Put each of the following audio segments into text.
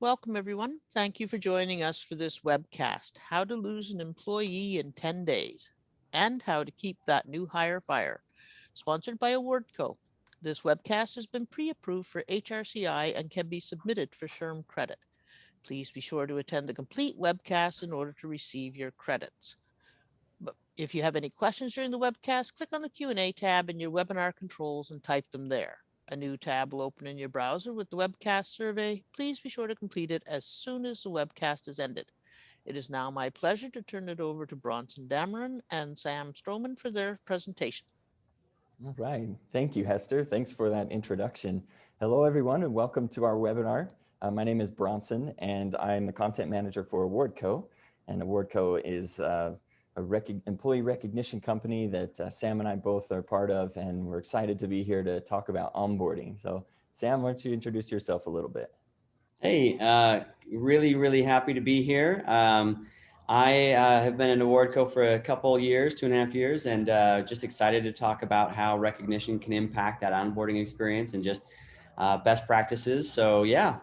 Welcome, everyone. Thank you for joining us for this webcast, How to Lose an Employee in 10 Days and How to Keep That New Hire Fire, sponsored by Awardco. This webcast has been pre-approved for HRCI and can be submitted for SHRM credit. Please be sure to attend the complete webcast in order to receive your credits. But if you have any questions during the webcast, click on the Q&A tab in your webinar controls and type them there. A new tab will open in your browser with the webcast survey. Please be sure to complete it as soon as the webcast is ended. It is now my pleasure to turn it over to Bronson Dameron and Sam Stroman for their presentation. All right. Thank you, Hester. Thanks for that introduction. Hello, everyone, and welcome to our webinar. My name is Bronson, and I'm the content manager for Awardco. And Awardco is employee recognition company that Sam and I both are part of, and we're excited to be here to talk about onboarding. So, Sam, why don't you introduce yourself a little bit? Hey, really happy to be here. I have been an Awardco for a couple years, 2.5 years, and just excited to talk about how recognition can impact that onboarding experience and just best practices. So yeah,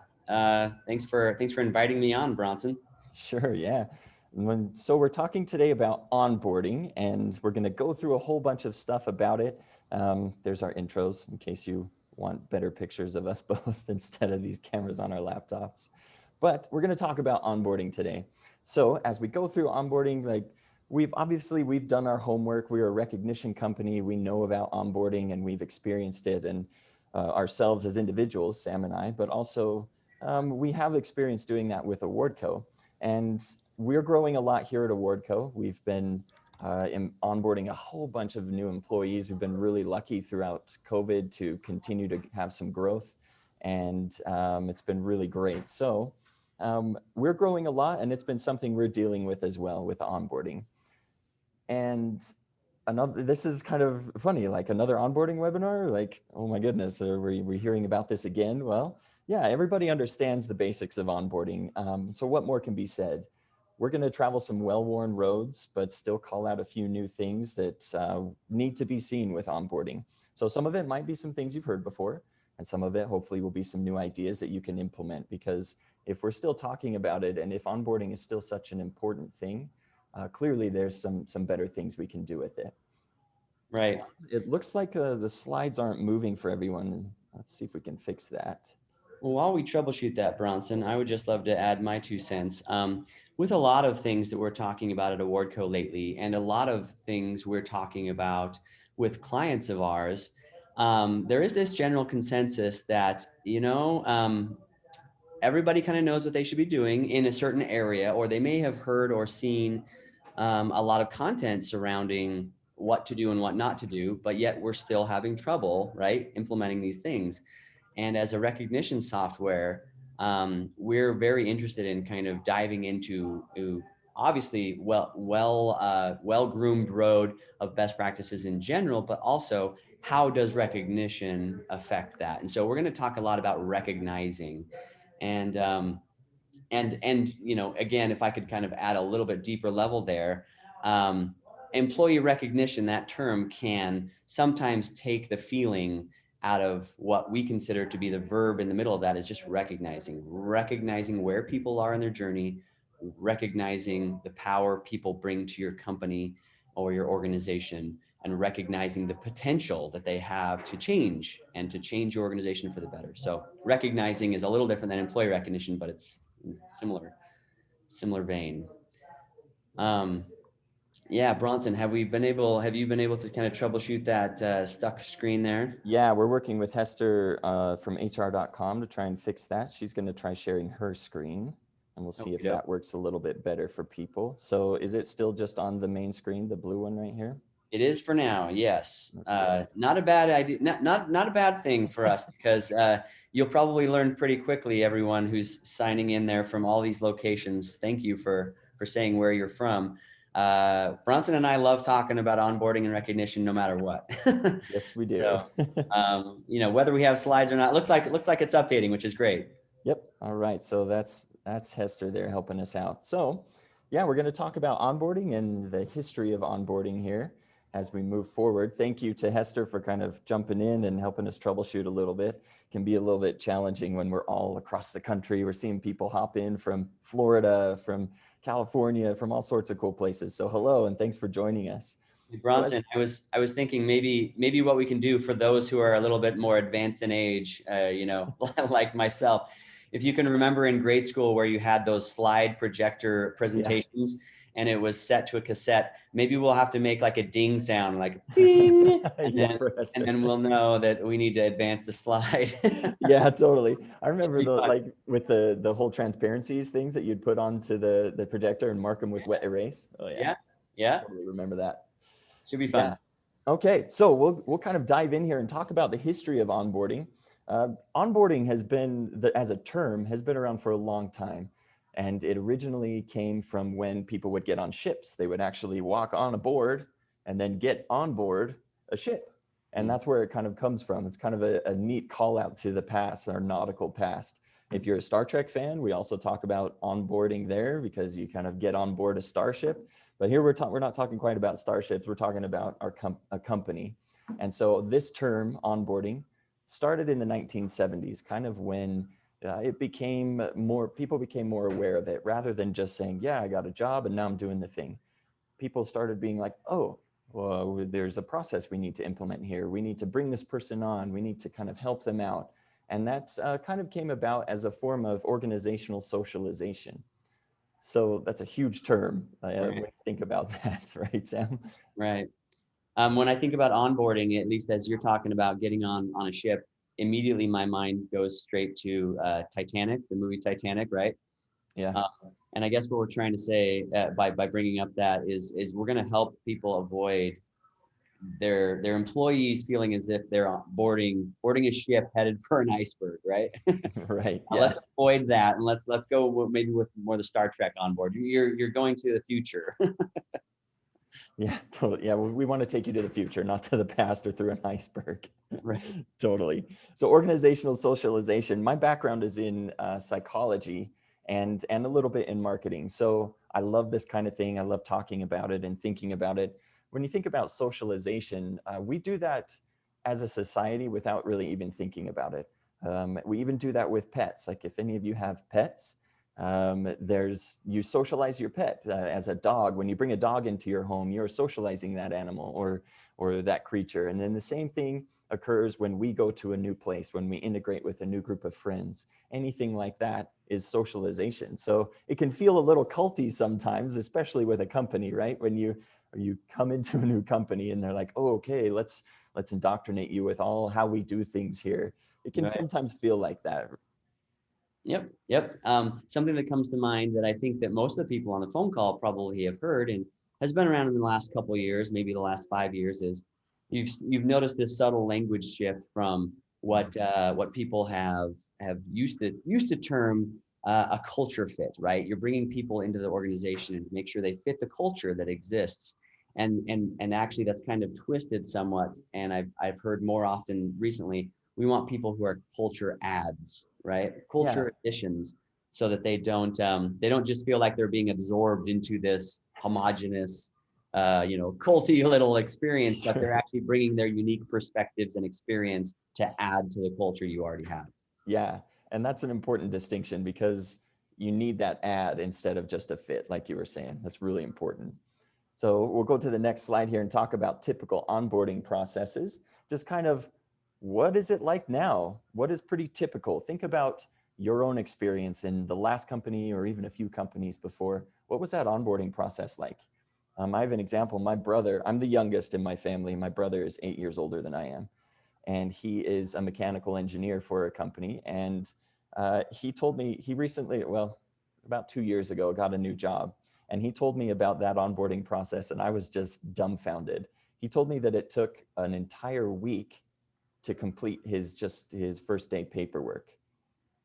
thanks for inviting me on, Bronson. Sure, yeah. So we're talking today about onboarding, and we're going to go through a whole bunch of stuff about it. There's our intros in case you want better pictures of us both instead of these cameras on our laptops. But we're going to talk about onboarding today. So as we go through onboarding, like we've done our homework. We're a recognition company. We know about onboarding and we've experienced it, and ourselves as individuals, Sam and I, but also we have experience doing that with Awardco. And we're growing a lot here at Awardco. We've been onboarding a whole bunch of new employees. We've been really lucky throughout COVID to continue to have some growth, and it's been really great. So we're growing a lot, and it's been something we're dealing with as well with onboarding. And this is kind of funny, like another onboarding webinar, like, oh my goodness, are we hearing about this again? Well, yeah, everybody understands the basics of onboarding. So what more can be said? We're going to travel some well-worn roads, but still call out a few new things that need to be seen with onboarding. So some of it might be some things you've heard before, and some of it hopefully will be some new ideas that you can implement, because if we're still talking about it, and if onboarding is still such an important thing, clearly there's some better things we can do with it. Right. It looks like the slides aren't moving for everyone. Let's see if we can fix that. Well, while we troubleshoot that, Bronson, I would just love to add my 2 cents. With a lot of things that we're talking about at Awardco lately, and a lot of things we're talking about with clients of ours, there is this general consensus that, everybody kind of knows what they should be doing in a certain area, or they may have heard or seen a lot of content surrounding what to do and what not to do, but yet we're still having trouble, right, implementing these things. And as a recognition software, we're very interested in kind of diving into obviously well-groomed road of best practices in general, but also how does recognition affect that? And so we're going to talk a lot about recognizing, and again, if I could kind of add a little bit deeper level there, employee recognition, that term can sometimes take the feeling out of what we consider to be the verb in the middle of that, is just recognizing where people are in their journey, recognizing the power people bring to your company or your organization, and recognizing the potential that they have to change and to change your organization for the better. So recognizing is a little different than employee recognition, but it's similar vein. Yeah, Bronson, have you been able to kind of troubleshoot that stuck screen there? Yeah, we're working with Hester from hr.com to try and fix that. She's going to try sharing her screen, and we'll see if that works a little bit better for people. So is it still just on the main screen, the blue one right here? It is for now, yes. Not a bad idea, not a bad thing for us, because you'll probably learn pretty quickly, everyone who's signing in there from all these locations. Thank you for saying where you're from. Bronson and I love talking about onboarding and recognition no matter what. Yes, we do. So, whether we have slides or not, looks like it's updating, which is great. Yep. All right. So that's Hester there helping us out. So yeah, we're going to talk about onboarding and the history of onboarding here. as we move forward. Thank you to Hester for kind of jumping in and helping us troubleshoot a little bit. It can be a little bit challenging when we're all across the country. We're seeing people hop in from Florida, from California, from all sorts of cool places. So hello, and thanks for joining us. Hey, So as Bronson, I was thinking maybe what we can do for those who are a little bit more advanced in age, like myself, if you can remember in grade school where you had those slide projector presentations and it was set to a cassette, maybe we'll have to make like a ding sound, like bing, yeah, for Hester. and then we'll know that we need to advance the slide. Yeah, totally. I remember Pretty the fun. like with the whole transparencies things that you'd put onto the projector and mark them with wet erase. Oh yeah, Yeah, totally remember that. should be Yeah. fun. Okay, so we'll kind of dive in here and talk about the history of onboarding. Onboarding has been, as a term, has been around for a long time. And it originally came from when people would get on ships. They would actually walk on a board and then get on board a ship. And that's where it kind of comes from. It's kind of a neat call out to the past, our nautical past. If you're a Star Trek fan, we also talk about onboarding there because you kind of get on board a starship. But here we're not talking quite about starships. We're talking about a company. And so this term, onboarding, started in the 1970s, kind of when it became more, people became more aware of it rather than just saying, yeah, I got a job and now I'm doing the thing. People started being like, oh, well, there's a process we need to implement here. We need to bring this person on. We need to kind of help them out. And that kind of came about as a form of organizational socialization. So that's a huge term when you think about that, right, Sam? Right. When I think about onboarding, at least as you're talking about getting on a ship, immediately my mind goes straight to Titanic, the movie Titanic, right? Yeah, Uh, and I guess what we're trying to say by bringing up that is we're going to help people avoid their employees feeling as if they're boarding a ship headed for an iceberg, right? right. Yeah, Let's avoid that and let's go maybe with more the Star Trek on board. You're going to the future. yeah, totally. Yeah, we want to take you to the future, not to the past or through an iceberg. Right. Totally. So organizational socialization. My background is in psychology and a little bit in marketing. So I love this kind of thing. I love talking about it and thinking about it. When you think about socialization, we do that as a society without really even thinking about it. We even do that with pets. Like if any of you have pets, you socialize your pet as a dog. When you bring a dog into your home, you're socializing that animal or that creature. And then the same thing occurs when we go to a new place, when we integrate with a new group of friends. Anything like that is socialization. So it can feel a little culty sometimes, especially with a company, right? When you come into a new company and they're like, oh, okay, let's indoctrinate you with all how we do things here. It can Right. sometimes feel like that. Yep. Something that comes to mind that I think that most of the people on the phone call probably have heard and has been around in the last couple of years, maybe the last 5 years, is you've noticed this subtle language shift from what people have used to term a culture fit, right? You're bringing people into the organization and make sure they fit the culture that exists, and actually that's kind of twisted somewhat. And I've heard more often recently, we want people who are culture adds, right? Yeah. Culture additions, so that they don't just feel like they're being absorbed into this homogenous, culty little experience, but they're Sure. actually bringing their unique perspectives and experience to add to the culture you already have. Yeah. And that's an important distinction because you need that ad instead of just a fit, like you were saying. That's really important. So we'll go to the next slide here and talk about typical onboarding processes. Just kind of what is it like now? What is pretty typical? Think about your own experience in the last company or even a few companies before. What was that onboarding process like? I have an example. My brother, I'm the youngest in my family. My brother is 8 years older than I am. And he is a mechanical engineer for a company. And he told me he recently, well, about 2 years ago, got a new job. And he told me about that onboarding process, and I was just dumbfounded. He told me that it took an entire week to complete his first day paperwork.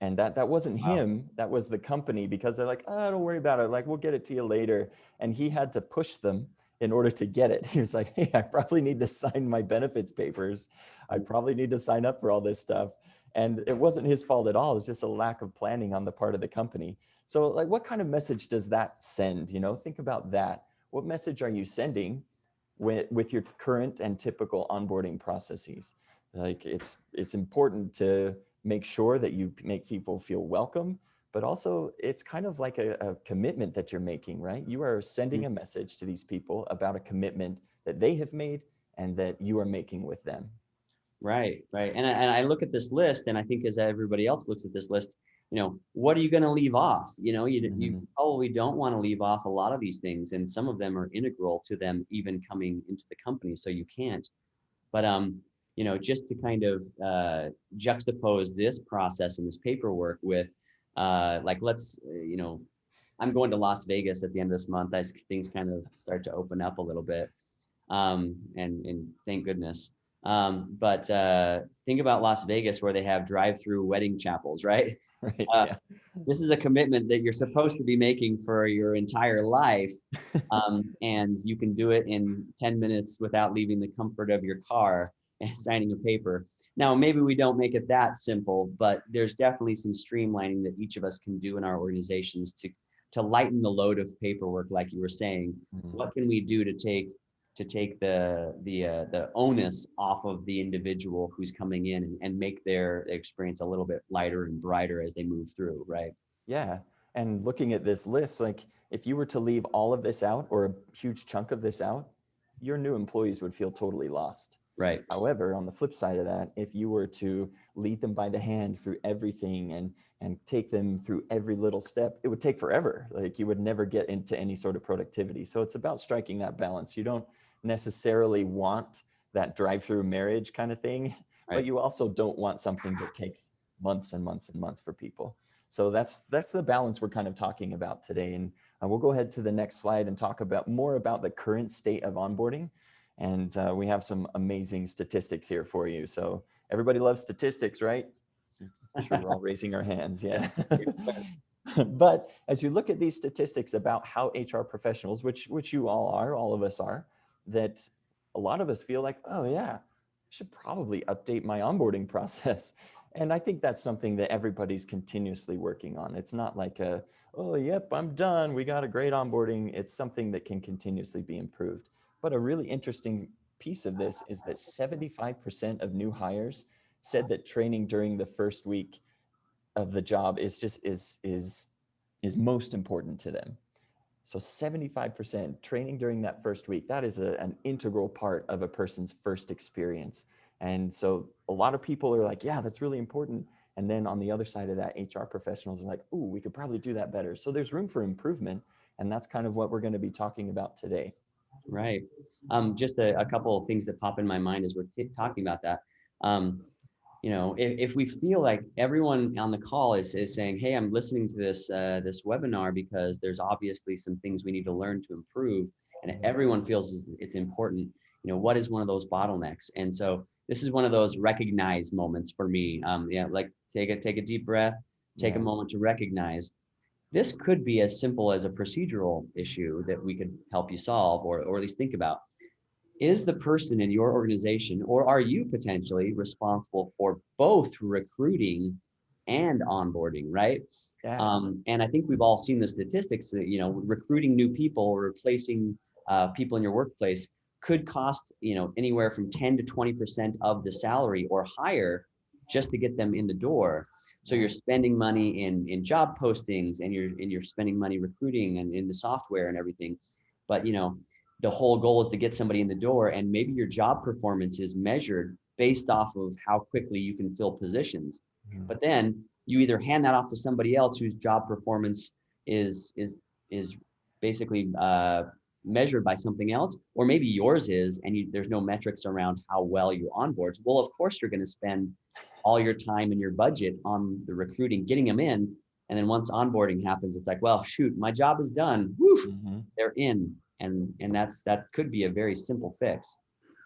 And that wasn't Wow. him, that was the company, because they're like, oh, don't worry about it, like we'll get it to you later. And he had to push them in order to get it. He was like, hey, I probably need to sign my benefits papers. I probably need to sign up for all this stuff. And it wasn't his fault at all. It was just a lack of planning on the part of the company. So like, what kind of message does that send? Think about that. What message are you sending with your current and typical onboarding processes. Like it's important to make sure that you make people feel welcome, but also it's kind of like a commitment that you're making, right? You are sending a message to these people about a commitment that they have made and that you are making with them. Right, right. And I look at this list, and I think as everybody else looks at this list, what are you going to leave off? You Mhm. probably don't want to leave off a lot of these things, and some of them are integral to them even coming into the company, so you can't. But just to kind of juxtapose this process and this paperwork with, like, let's, I'm going to Las Vegas at the end of this month as things kind of start to open up a little bit, and thank goodness. But think about Las Vegas, where they have drive-through wedding chapels, right? Right. Uh, Yeah. this is a commitment that you're supposed to be making for your entire life, and you can do it in 10 minutes without leaving the comfort of your car and signing a paper. Now, maybe we don't make it that simple, but there's definitely some streamlining that each of us can do in our organizations to lighten the load of paperwork, like you were saying. Mhm. What can we do to take the onus off of the individual who's coming in, and make their experience a little bit lighter and brighter as they move through, right? Yeah. And looking at this list, like if you were to leave all of this out or a huge chunk of this out, your new employees would feel totally lost. Right. However, on the flip side of that, if you were to lead them by the hand through everything and take them through every little step, it would take forever. Like you would never get into any sort of productivity. So it's about striking that balance. You don't necessarily want that drive-through marriage kind of thing, but Right. you also don't want something that takes months and months and months for people. So that's the balance we're kind of talking about today. And we'll go ahead to the next slide and talk about more about the current state of onboarding. And we have some amazing statistics here for you. So everybody loves statistics, right? I'm sure we're all raising our hands. Yeah. Yes. Yes. But as you look at these statistics about how HR professionals, which you all are, all of us are, that a lot of us feel like, oh yeah, I should probably update my onboarding process. And I think that's something that everybody's continuously working on. It's not like oh, yep, I'm done. We got a great onboarding. It's something that can continuously be improved. But a really interesting piece of this is that 75% of new hires said that training during the first week of the job is just is most important to them. So 75% training during that first week, that is an integral part of a person's first experience. And so a lot of people are like, yeah, that's really important. And then on the other side of that, HR professionals is like, ooh, we could probably do that better. So there's room for improvement. And that's kind of what we're going to be talking about today. Right. Just a couple of things that pop in my mind as we're talking about that. Um, if we feel like everyone on the call is saying, hey, I'm listening to this webinar because there's obviously some things we need to learn to improve, and everyone feels it's important, what is one of those bottlenecks? And so this is one of those recognize moments for me. Yeah, like take a deep breath, take a Yeah. moment to recognize. This could be as simple as a procedural issue that we could help you solve, or at least think about. Is the person in your organization, or are you potentially responsible for both recruiting and onboarding, right? Yeah. And I think we've all seen the statistics that, recruiting new people or replacing people in your workplace could cost, anywhere from 10 to 20% of the salary or higher just to get them in the door. So you're spending money in job postings, and you're spending money recruiting and in the software and everything. But the whole goal is to get somebody in the door, and maybe your job performance is measured based off of how quickly you can fill positions. Mhm. But then you either hand that off to somebody else whose job performance is basically measured by something else, or maybe yours is, and there's no metrics around how well you onboard. Well, of course you're going to spend all your time and your budget on the recruiting, getting them in, and then once onboarding happens, it's like, well, shoot, my job is done. Woo, Mhm. they're in, and that could be a very simple fix.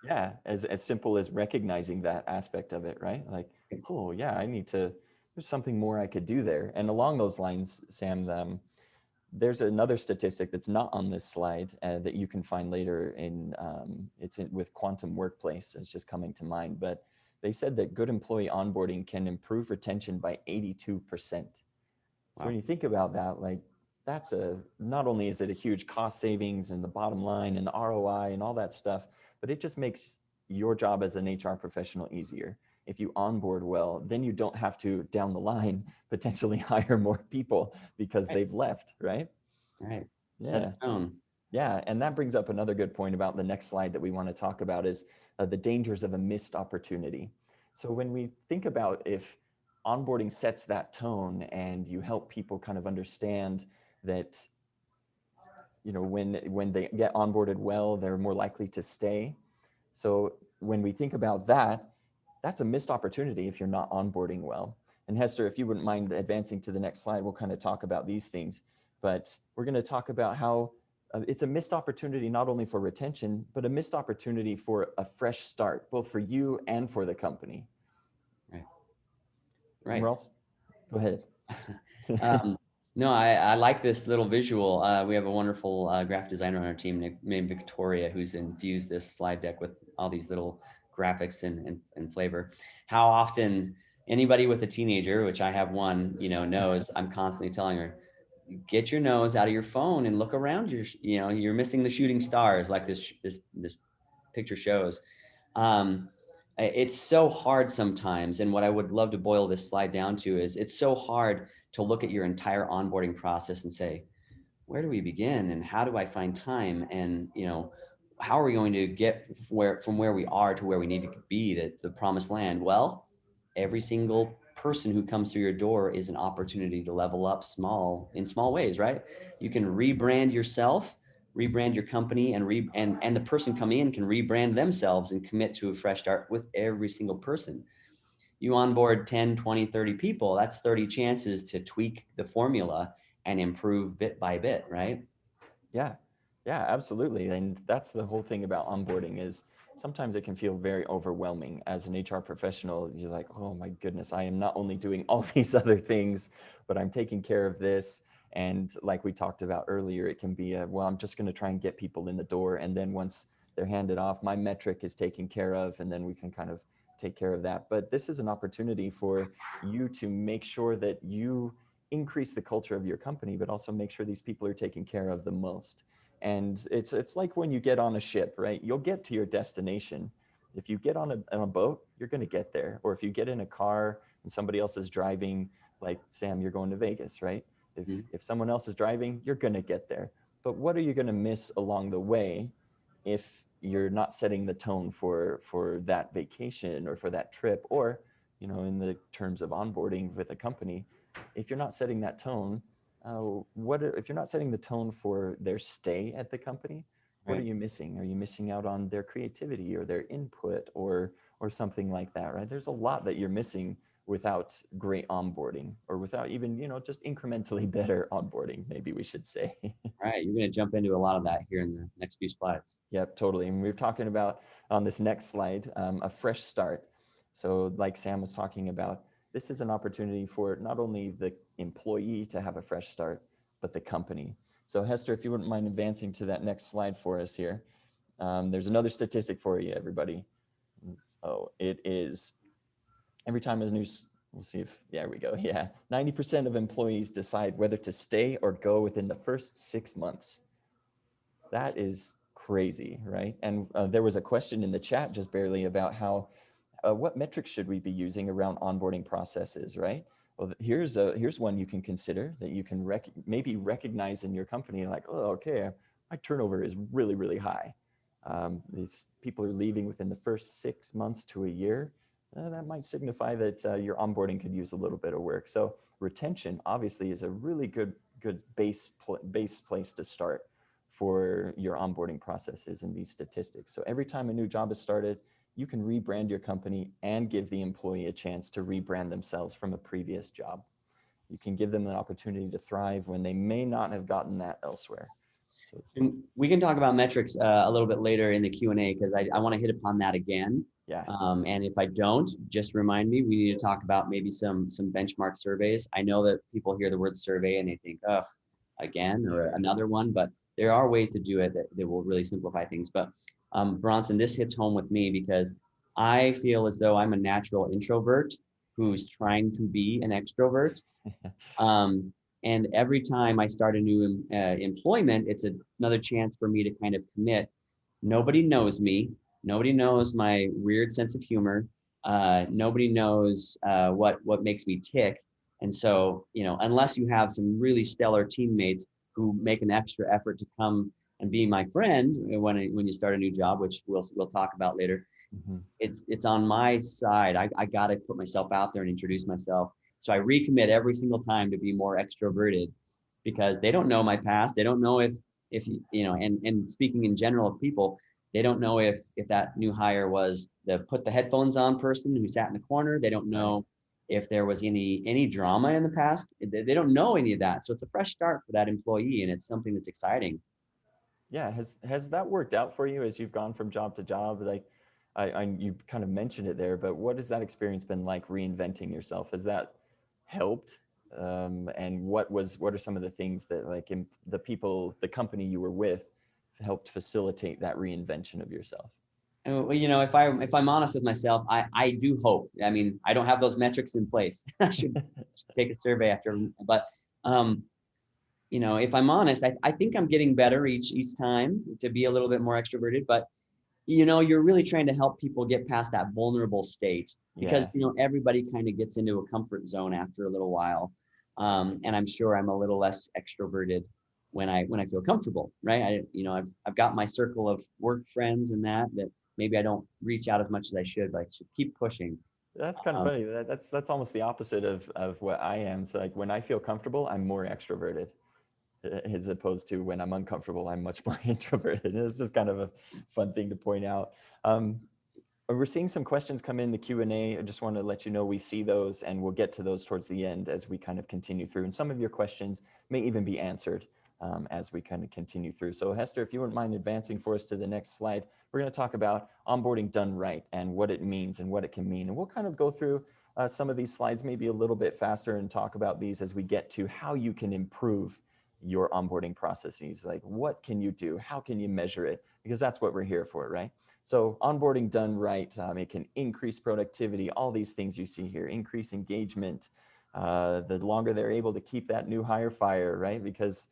Yeah, as simple as recognizing that aspect of it, right? Like, oh yeah, there's something more I could do there. And along those lines, Sam, there's another statistic that's not on this slide that you can find later with Quantum Workplace. It's just coming to mind, but they said that good employee onboarding can improve retention by 82%. So when Wow. you think about that, like that's not only is it a huge cost savings and the bottom line and the ROI and all that stuff, but it just makes your job as an HR professional easier. If you onboard well, then you don't have to, down the line, potentially hire more people because Right. they've left, right? Right. Set Yeah. the tone. Yeah, and that brings up another good point about the next slide that we want to talk about is the dangers of a missed opportunity. So when we think about if onboarding sets that tone and you help people kind of understand that, you know, when they get onboarded well, they're more likely to stay. So when we think about that, that's a missed opportunity if you're not onboarding well. And Hester, if you wouldn't mind advancing to the next slide, we'll kind of talk about these things. But we're going to talk about how it's a missed opportunity not only for retention, but a missed opportunity for a fresh start, both for you and for the company. Right. And we're Right. also, go ahead. No, I like this little visual. We have a wonderful graphic designer on our team named Victoria, who's infused this slide deck with all these little graphics and flavor. How often anybody with a teenager, which I have one, knows I'm constantly telling her, get your nose out of your phone and look around. You're missing the shooting stars, like this picture shows. Um, it's so hard sometimes. And what I would love to boil this slide down to is it's so hard to look at your entire onboarding process and say, where do we begin and how do I find time? And, how are we going to get from where we are to where we need to be, the promised land? Well, every single person who comes through your door is an opportunity to level up in small ways, right? You can rebrand yourself, rebrand your company, and the person coming in can rebrand themselves and commit to a fresh start with every single person. You onboard 10, 20, 30 people, that's 30 chances to tweak the formula and improve bit by bit, right? Yeah, yeah, absolutely. And that's the whole thing about onboarding is sometimes it can feel very overwhelming as an HR professional. You're like, oh my goodness, I am not only doing all these other things, but I'm taking care of this. And like we talked about earlier, it can be well, I'm just going to try and get people in the door. And then once they're handed off, my metric is taken care of, and then we can kind of take care of that. But this is an opportunity for you to make sure that you increase the culture of your company, but also make sure these people are taken care of the most. And it's like when you get on a ship, right? You'll get to your destination. If you get on a boat, you're going to get there. Or if you get in a car and somebody else is driving, like Sam, you're going to Vegas, right? If someone else is driving, you're going to get there. But what are you going to miss along the way if you're not setting the tone for that vacation or for that trip, or in the terms of onboarding with a company, if you're not setting that tone, if you're not setting the tone for their stay at the company, what are Right. you missing? Are you missing out on their creativity or their input or something like that, right? There's a lot that you're missing without great onboarding, or without even, just incrementally better onboarding, maybe we should say. Right. You're going to jump into a lot of that here in the next few slides. Yep, totally. And we were talking about on this next slide, a fresh start. So like Sam was talking about, this is an opportunity for not only the employee to have a fresh start, but the company. So Hester, if you wouldn't mind advancing to that next slide for us here. There's another statistic for you, everybody. So it is every time a new, we'll see if, there we go. Yeah, 90% of employees decide whether to stay or go within the first 6 months. That is crazy, right? And there was a question in the chat just barely about how, what metrics should we be using around onboarding processes, right? Well, here's one you can consider that you can maybe recognize in your company, like, oh, okay, my turnover is really, really high. These people are leaving within the first 6 months to a year. That might signify that your onboarding could use a little bit of work. So retention obviously is a really good base place to start for your onboarding processes and these statistics. So every time a new job is started, you can rebrand your company and give the employee a chance to rebrand themselves from a previous job. You can give them an opportunity to thrive when they may not have gotten that elsewhere. So And we can talk about metrics a little bit later in the Q&A because I want to hit upon that again. yeah, And if I don't, just remind me, we need to talk about maybe some benchmark surveys. I know that people hear the word survey and they think, oh, again, or another one, but there are ways to do it that will really simplify things. But Bronson, this hits home with me because I feel as though I'm a natural introvert who's trying to be an extrovert. And every time I start a new employment, it's another chance for me to kind of commit. Nobody knows me. Nobody knows my weird sense of humor. Nobody knows what makes me tick. And so, unless you have some really stellar teammates who make an extra effort to come and be my friend when you start a new job, which we'll talk about later, Mhm. it's on my side. I got to put myself out there and introduce myself. So I recommit every single time to be more extroverted because they don't know my past. They don't know if and speaking in general of people, they don't know if that new hire was the put the headphones on person who sat in the corner. They don't Right. know if there was any drama in the past. They don't know any of that. So it's a fresh start for that employee, and it's something that's exciting. Yeah. Has that worked out for you as you've gone from job to job? Like, you kind of mentioned it there, but what has that experience been like reinventing yourself? Has that helped? And what are some of the things that like the people, the company you were with helped facilitate that reinvention of yourself? Well, if I'm honest with myself, I do hope. I mean, I don't have those metrics in place. I should take a survey after, but um, if I'm honest, I think I'm getting better each time to be a little bit more extroverted. But you're really trying to help people get past that vulnerable state because Yeah. everybody kind of gets into a comfort zone after a little while, and I'm sure I'm a little less extroverted when I feel comfortable, right? I've got my circle of work friends and that maybe I don't reach out as much as I should, but I should keep pushing. That's kind of Um, funny. That's almost the opposite of what I am. So like when I feel comfortable, I'm more extroverted, as opposed to when I'm uncomfortable, I'm much more introverted. It's just kind of a fun thing to point out. Um, we're seeing some questions come in the Q&A. I just want to let you know we see those and we'll get to those towards the end as we kind of continue through. And some of your questions may even be answered as we kind of continue through. So Hester, if you wouldn't mind advancing for us to the next slide, we're going to talk about onboarding done right and what it means and what it can mean. And we'll kind of go through some of these slides maybe a little bit faster and talk about these as we get to how you can improve your onboarding processes. Like what can you do? How can you measure it? Because that's what we're here for, right? So onboarding done right, it can increase productivity, all these things you see here, increase engagement, the longer they're able to keep that new hire fire, right? Because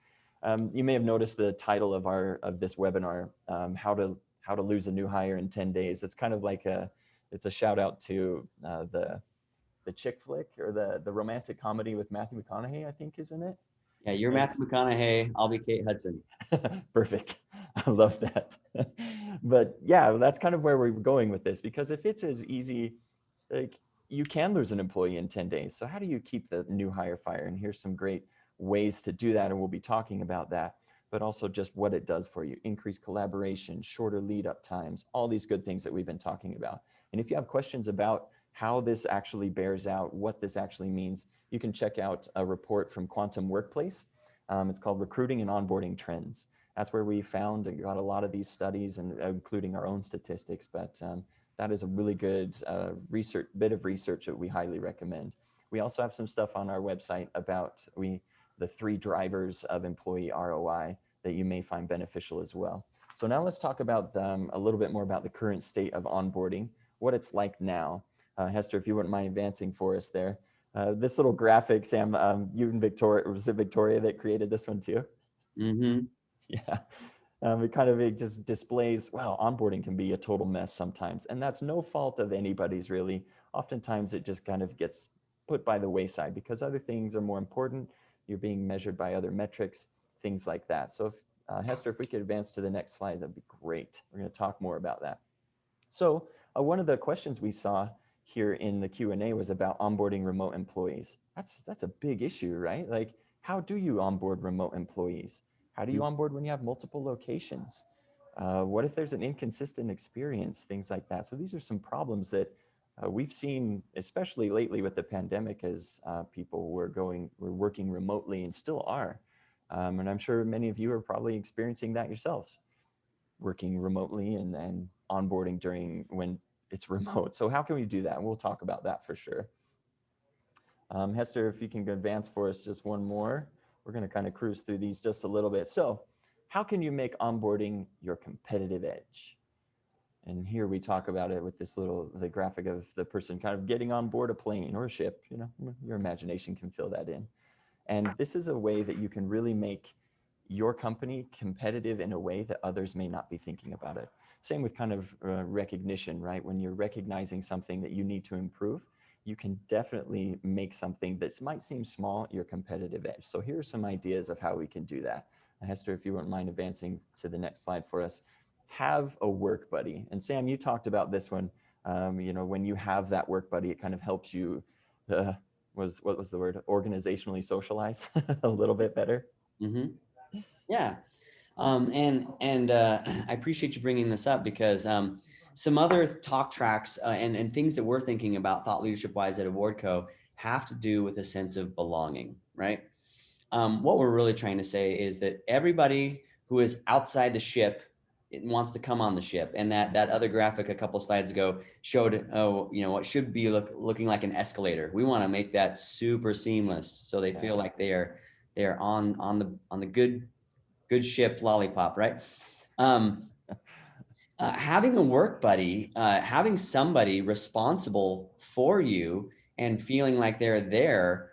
you may have noticed the title of this webinar, how to lose a new hire in 10 days. It's kind of like it's a shout out to the chick flick or the romantic comedy with Matthew McConaughey, I think is in it. yeah, you're Matthew McConaughey. I'll be Kate Hudson. Perfect. I love that. But yeah, that's kind of where we're going with this, because if it's as easy, like you can lose an employee in 10 days. So how do you keep the new hire fire? And here's some great ways to do that. And we'll be talking about that, but also just what it does for you. Increased collaboration, shorter lead up times, all these good things that we've been talking about. And if you have questions about how this actually bears out, what this actually means, you can check out a report from Quantum Workplace. It's called Recruiting and Onboarding Trends. That's where we found and got a lot of these studies, and including our own statistics. But that is a really good bit of research that we highly recommend. We also have some stuff on our website about the 3 drivers of employee ROI that you may find beneficial as well. So now let's talk about a little bit more about the current state of onboarding, what it's like now. Hester, if you wouldn't mind advancing for us there. This little graphic, Sam, you and Victoria, was it Victoria that created this one too? Mm-hmm. Yeah. It just displays, wow, onboarding can be a total mess sometimes. And that's no fault of anybody's really. Oftentimes it just kind of gets put by the wayside because other things are more important. You're being measured by other metrics, things like that. So if, Hester, if we could advance to the next slide, that'd be great. We're going to talk more about that. So one of the questions we saw here in the Q&A was about onboarding remote employees. That's a big issue, right? Like, how do you onboard remote employees? How do you onboard when you have multiple locations? What if there's an inconsistent experience? Things like that. So these are some problems that we've seen, especially lately with the pandemic, as people were working remotely and still are. And I'm sure many of you are probably experiencing that yourselves, working remotely and onboarding during when it's remote. So how can we do that? We'll talk about that for sure. Hester, if you can advance for us just one more. We're going to kind of cruise through these just a little bit. So how can you make onboarding your competitive edge? And here we talk about it with the graphic of the person kind of getting on board a plane or a ship, your imagination can fill that in. And this is a way that you can really make your company competitive in a way that others may not be thinking about it. Same with kind of recognition, right? When you're recognizing something that you need to improve, you can definitely make something that might seem small your competitive edge. So here are some ideas of how we can do that. Hester, if you wouldn't mind advancing to the next slide for us. Have a work buddy. And Sam, you talked about this one. When you have that work buddy, it kind of helps you, what was the word? Organizationally socialize a little bit better. Mm-hmm. Yeah. And I appreciate you bringing this up because some other talk tracks and things that we're thinking about thought leadership wise at Awardco have to do with a sense of belonging, right? What we're really trying to say is that everybody who is outside the ship wants to come on the ship. And that other graphic a couple slides ago showed, what should be looking like an escalator. We want to make that super seamless so they feel like they are on the good ship lollipop, right? Having a work buddy, having somebody responsible for you and feeling like they're there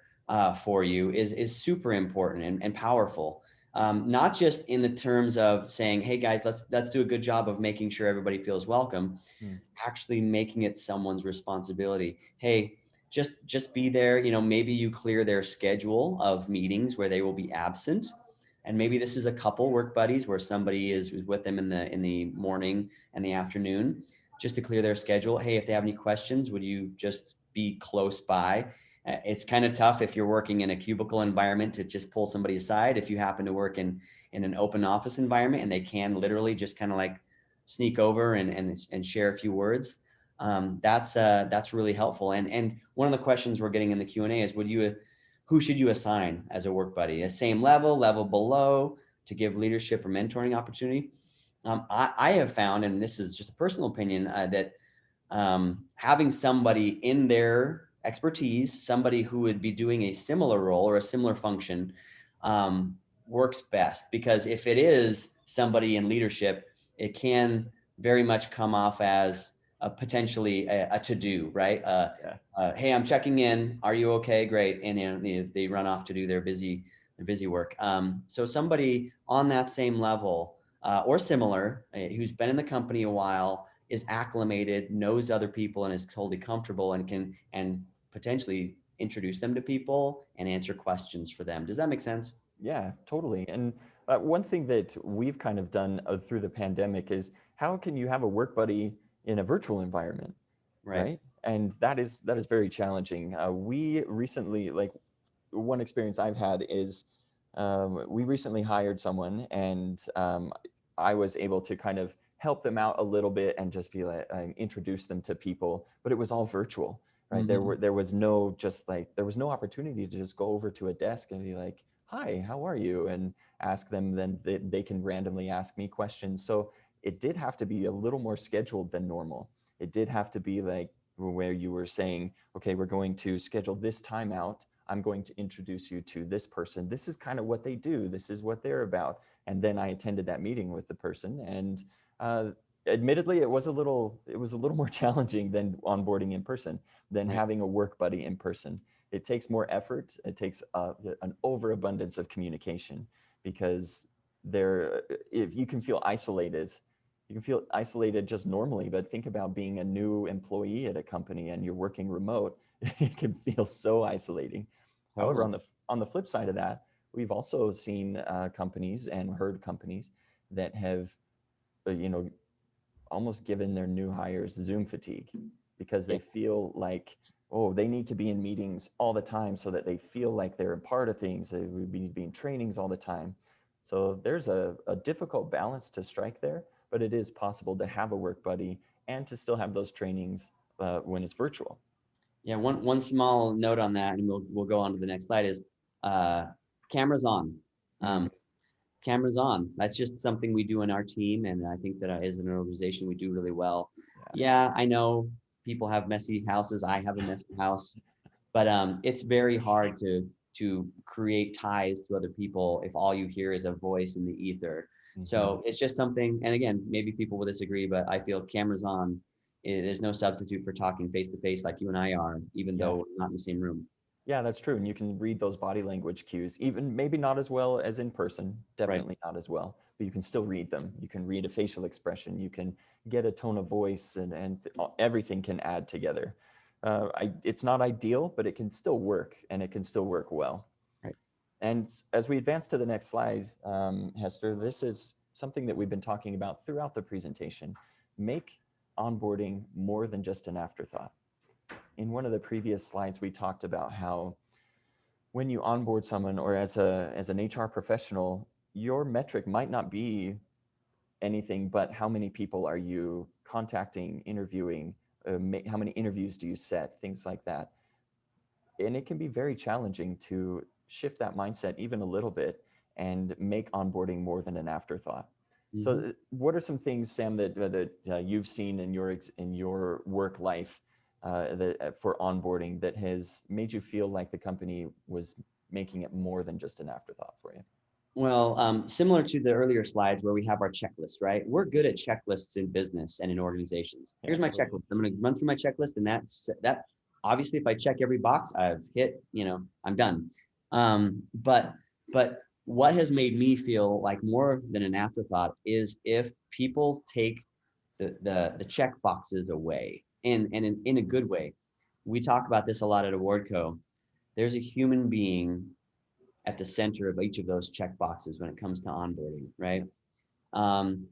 for you is super important and powerful. Not just in the terms of saying, "Hey guys, let's do a good job of making sure everybody feels welcome," actually making it someone's responsibility. Hey, just be there. Maybe you clear their schedule of meetings where they will be absent. And maybe this is a couple work buddies where somebody is with them in the morning and the afternoon, just to clear their schedule. Hey, if they have any questions, would you just be close by? It's kind of tough if you're working in a cubicle environment to just pull somebody aside. If you happen to work in an open office environment and they can literally just kind of like sneak over and share a few words, that's really helpful. And one of the questions we're getting in the Q&A is, who should you assign as a work buddy? A same level below, to give leadership or mentoring opportunity? I have found, and this is just a personal opinion, that having somebody in their expertise, somebody who would be doing a similar role or a similar function, works best. Because if it is somebody in leadership, it can very much come off as potentially a to-do, right? Hey, I'm checking in. Are you okay? Great. And they run off to do their busy work. So somebody on that same level or similar, who's been in the company a while, is acclimated, knows other people, and is totally comfortable and can potentially introduce them to people and answer questions for them. Does that make sense? Yeah, totally. And one thing that we've kind of done through the pandemic is, how can you have a work buddy in a virtual environment, right? And that is very challenging. We recently, like, one experience I've had is we recently hired someone, and I was able to kind of help them out a little bit and just be like, introduce them to people, but it was all virtual, right? There was no opportunity to just go over to a desk and be like, "Hi, how are you?" and ask them. Then they can randomly ask me questions. So it did have to be a little more scheduled than normal. It did have to be like where you were saying, "Okay, we're going to schedule this time out. I'm going to introduce you to this person. This is kind of what they do. This is what they're about." And then I attended that meeting with the person, and admittedly, it was a little more challenging than onboarding in person, than having a work buddy in person. It takes more effort. It takes an overabundance of communication, because if you can feel isolated, you can feel isolated just normally, but think about being a new employee at a company and you're working remote. It can feel so isolating. However, on the flip side of that, we've also seen companies and heard companies that have, almost given their new hires Zoom fatigue, because they feel like, oh, they need to be in meetings all the time so that they feel like they're a part of things. They would be in trainings all the time. So there's a difficult balance to strike there, but it is possible to have a work buddy and to still have those trainings when it's virtual. Yeah, one small note on that, and we'll go on to the next slide, is cameras on. Cameras on. That's just something we do in our team, and I think that as an organization we do really well. Yeah, I know people have messy houses. I have a messy house, but it's very hard to create ties to other people if all you hear is a voice in the ether. So it's just something, and again, maybe people will disagree, but I feel cameras on, there's no substitute for talking face to face like you and I are, even though we're not in the same room. Yeah, that's true. And you can read those body language cues, even maybe not as well as in person, Right. definitely not as well, but you can still read them. You can read a facial expression, you can get a tone of voice, and everything can add together. It's not ideal, but it can still work, and it can still work well. Right. And as we advance to the next slide, Hester, this is something that we've been talking about throughout the presentation. Make onboarding more than just an afterthought. In one of the previous slides, we talked about how when you onboard someone, or as an HR professional, your metric might not be anything but how many people are you contacting, interviewing, how many interviews do you set, things like that. And it can be very challenging to shift that mindset even a little bit and make onboarding more than an afterthought. So, Mhm. what are some things, Sam, that you've seen in your work life for onboarding that has made you feel like the company was making it more than just an afterthought for you? Well, similar to the earlier slides where we have our checklist, right? We're good at checklists in business and in organizations. Yeah, Here's my totally. checklist. I'm going to run through my checklist, and that. Obviously, if I check every box, I've hit. I'm done. But what has made me feel like more than an afterthought is if people take the check boxes away, and in a good way. We talk about this a lot at Awardco. There's a human being at the center of each of those check boxes when it comes to onboarding, right? Um,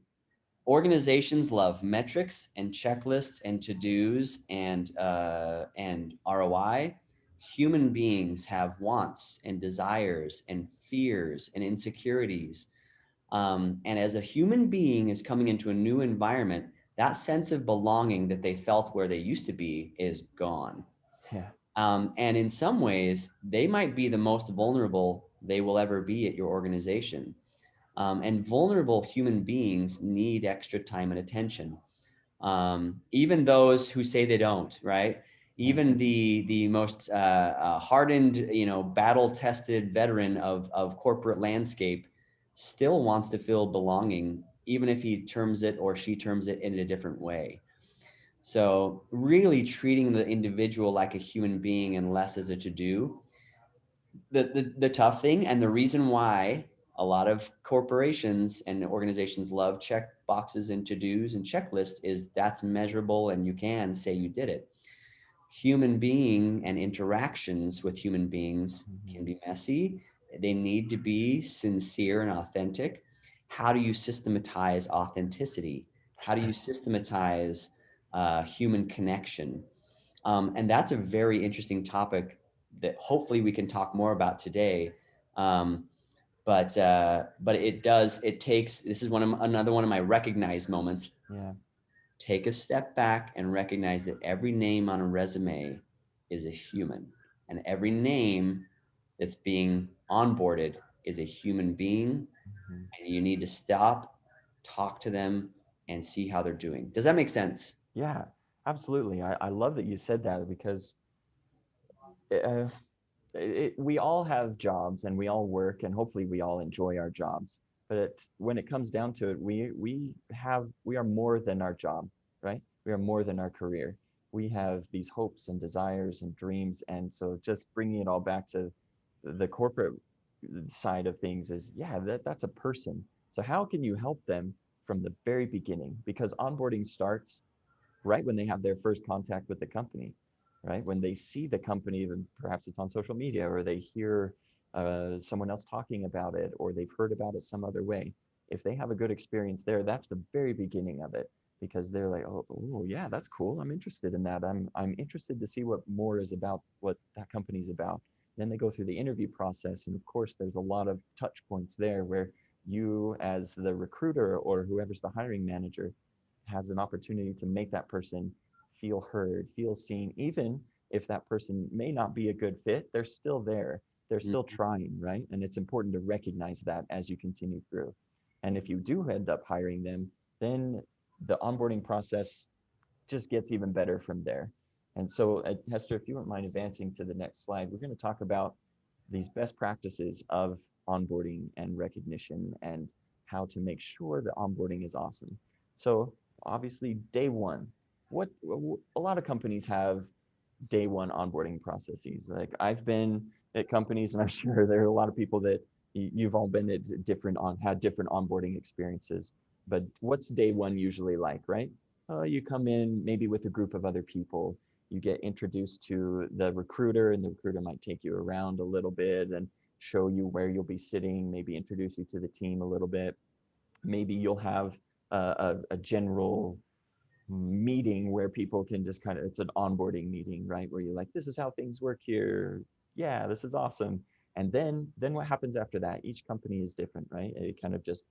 Organizations love metrics and checklists and to-dos and ROI. Human beings have wants and desires and fears and insecurities. And as a human being is coming into a new environment, that sense of belonging that they felt where they used to be is gone. Yeah. And in some ways, they might be the most vulnerable they will ever be at your organization. And vulnerable human beings need extra time and attention. Even those who say they don't, right? Yeah. Even the most hardened, battle-tested veteran of corporate landscape still wants to feel belonging, even if he terms it or she terms it in a different way. So really treating the individual like a human being and less as a to-do. The tough thing and the reason why a lot of corporations and organizations love check boxes and to-dos and checklists is that's measurable and you can say you did it. Human being and interactions with human beings can Mhm. be messy. They need to be sincere and authentic. How do you systematize authenticity? How do you systematize human connection? And that's a very interesting topic that hopefully we can talk more about today. Um, but it takes, this is another one of my recognized moments. Yeah. Take a step back and recognize that every name on a resume is a human, and every name that's being onboarded is a human being, Mhm. and you need to stop, talk to them, and see how they're doing. Does that make sense? Yeah, absolutely. I love that you said that because uh, we all have jobs and we all work and hopefully we all enjoy our jobs. But when it comes down to it, we are more than our job, right? We are more than our career. We have these hopes and desires and dreams, and so just bringing it all back to the corporate side of things is, yeah, that's a person. So how can you help them from the very beginning? Because onboarding starts right when they have their first contact with the company, right? When they see the company, even perhaps it's on social media, or they hear someone else talking about it, or they've heard about it some other way. If they have a good experience there, that's the very beginning of it, because they're like, oh yeah, that's cool. I'm interested in that. I'm interested to see what more is about, what that company's about. Then they go through the interview process, and of course, there's a lot of touch points there where you, as the recruiter or whoever's the hiring manager, has an opportunity to make that person feel heard, feel seen, even if that person may not be a good fit, they're still there. They're still Mhm. trying, right? And it's important to recognize that as you continue through. And if you do end up hiring them, then the onboarding process just gets even better from there. And so, Hester, if you wouldn't mind advancing to the next slide, we're going to talk about these best practices of onboarding and recognition and how to make sure the onboarding is awesome. So, obviously, day one, what a lot of companies have day one onboarding processes. Like I've been at companies, and I'm sure there are a lot of people that you've all been at had different onboarding experiences. But what's day one usually like, right? You come in maybe with a group of other people. You get introduced to the recruiter, and the recruiter might take you around a little bit and show you where you'll be sitting, maybe introduce you to the team a little bit. Maybe you'll have a general meeting where people can just kind of, it's an onboarding meeting, right? Where you're like, this is how things work here. Yeah, this is awesome. And then what happens after that? Each company is different, right? It kind of just,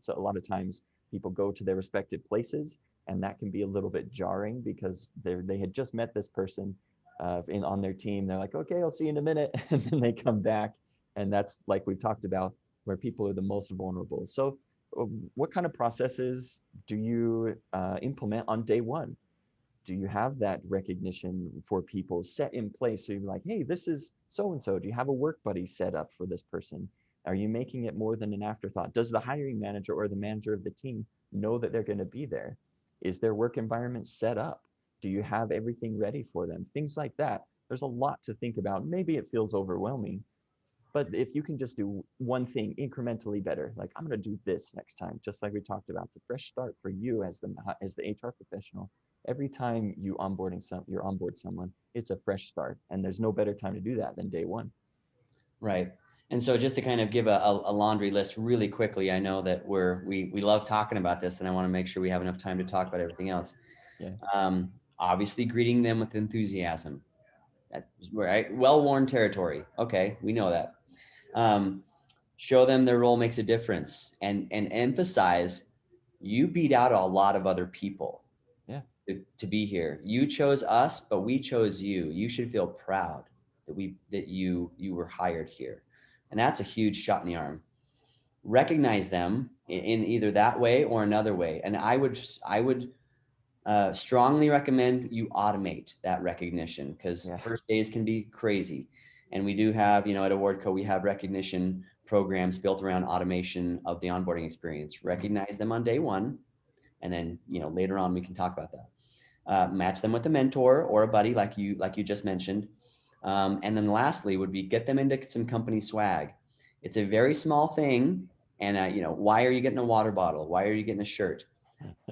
so a lot of times people go to their respective places, and that can be a little bit jarring because they had just met this person on their team. They're like, okay, I'll see you in a minute. And then they come back. And that's like we've talked about, where people are the most vulnerable. So what kind of processes do you implement on day one? Do you have that recognition for people set in place? So you're like, hey, this is so-and-so. Do you have a work buddy set up for this person? Are you making it more than an afterthought? Does the hiring manager or the manager of the team know that they're going to be there? Is their work environment set up? Do you have everything ready for them? Things like that. There's a lot to think about. Maybe it feels overwhelming, but if you can just do one thing incrementally better, like I'm going to do this next time, just like we talked about, it's a fresh start for you as the HR professional. Every time you onboard someone, it's a fresh start, and there's no better time to do that than day one. Right. And so just to kind of give a laundry list really quickly, I know that we love talking about this, and I want to make sure we have enough time to talk about everything else. Yeah. Obviously greeting them with enthusiasm. That's right. Well-worn territory. Okay, we know that. Show them their role makes a difference, and emphasize you beat out a lot of other people. Yeah. To be here. You chose us, but we chose you. You should feel proud that you were hired here. And that's a huge shot in the arm. Recognize them in either that way or another way. And I would strongly recommend you automate that recognition, because Yeah. first days can be crazy. And we do have, at Awardco, we have recognition programs built around automation of the onboarding experience. Recognize them on day one, and then later on we can talk about that. Match them with a mentor or a buddy, like you just mentioned. And then lastly would be get them into some company swag. It's a very small thing. And why are you getting a water bottle? Why are you getting a shirt?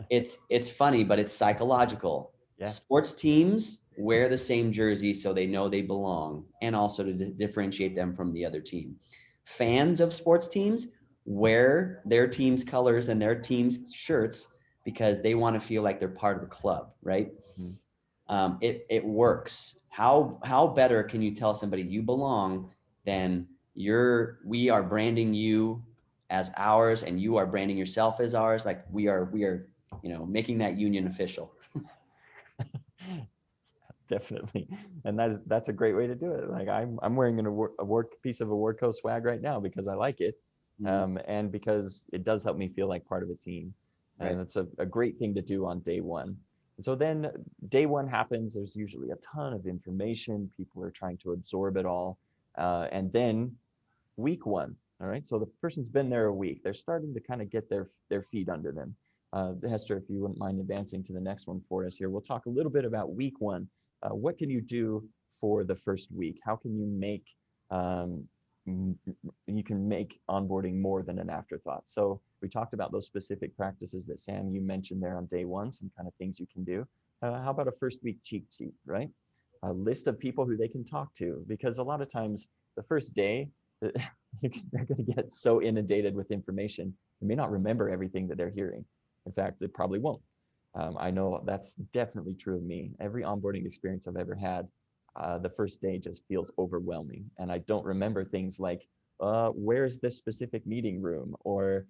It's funny, but it's psychological. Yeah. Sports teams wear the same jersey so they know they belong, and also to differentiate them from the other team. Fans of sports teams wear their team's colors and their team's shirts because they want to feel like they're part of the club, right? Mm-hmm. It works. How better can you tell somebody you belong than we are branding you as ours, and you are branding yourself as ours? Like we are making that union official. Definitely. And that's a great way to do it. Like I'm wearing a piece of Awardco swag right now because I like it. And because it does help me feel like part of a team. Right. And it's a great thing to do on day one. And so then day one happens, there's usually a ton of information. People are trying to absorb it all. And then week one, all right? So the person's been there a week. They're starting to kind of get their feet under them. Hester, if you wouldn't mind advancing to the next one for us here, we'll talk a little bit about week one. What can you do for the first week? How can you make onboarding more than an afterthought? So we talked about those specific practices that Sam, you mentioned there on day one, some kind of things you can do. How about a first week cheat sheet, right? A list of people who they can talk to, because a lot of times the first day, they're going to get so inundated with information, they may not remember everything that they're hearing. In fact, they probably won't. I know that's definitely true of me. Every onboarding experience I've ever had, the first day just feels overwhelming. And I don't remember things like, where's this specific meeting room? Or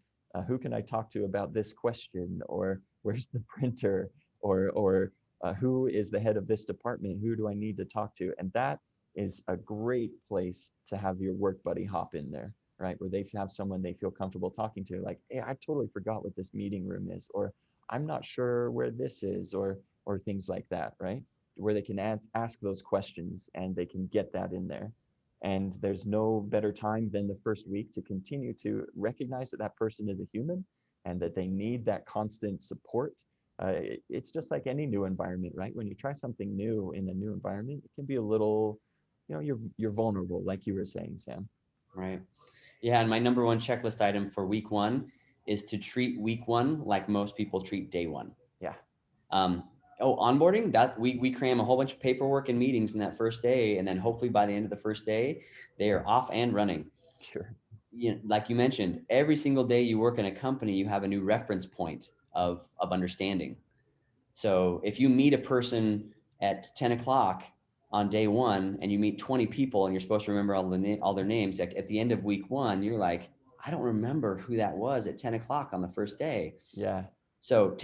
who can I talk to about this question? Or where's the printer? Or who is the head of this department? Who do I need to talk to? And that is a great place to have your work buddy hop in there, right? Where they have someone they feel comfortable talking to, like, hey, I totally forgot what this meeting room is, or I'm not sure where this is, or things like that, right? Where they can ask those questions and they can get that in there. And there's no better time than the first week to continue to recognize that that person is a human and that they need that constant support. It's just like any new environment, right? When you try something new in a new environment, it can be a little, you're vulnerable, like you were saying, Sam. Right. Yeah. And my number one checklist item for week one is to treat week one like most people treat day one. Yeah, Um, onboarding, that we cram a whole bunch of paperwork and meetings in that first day. And then hopefully by the end of the first day, they are off and running. sure. Like you mentioned, every single day you work in a company, you have a new reference point of understanding. So if you meet a person at 10 o'clock on day one and you meet 20 people and you're supposed to remember all their names, like at the end of week one, you're like, I don't remember who that was at 10 o'clock on the first day. Yeah, So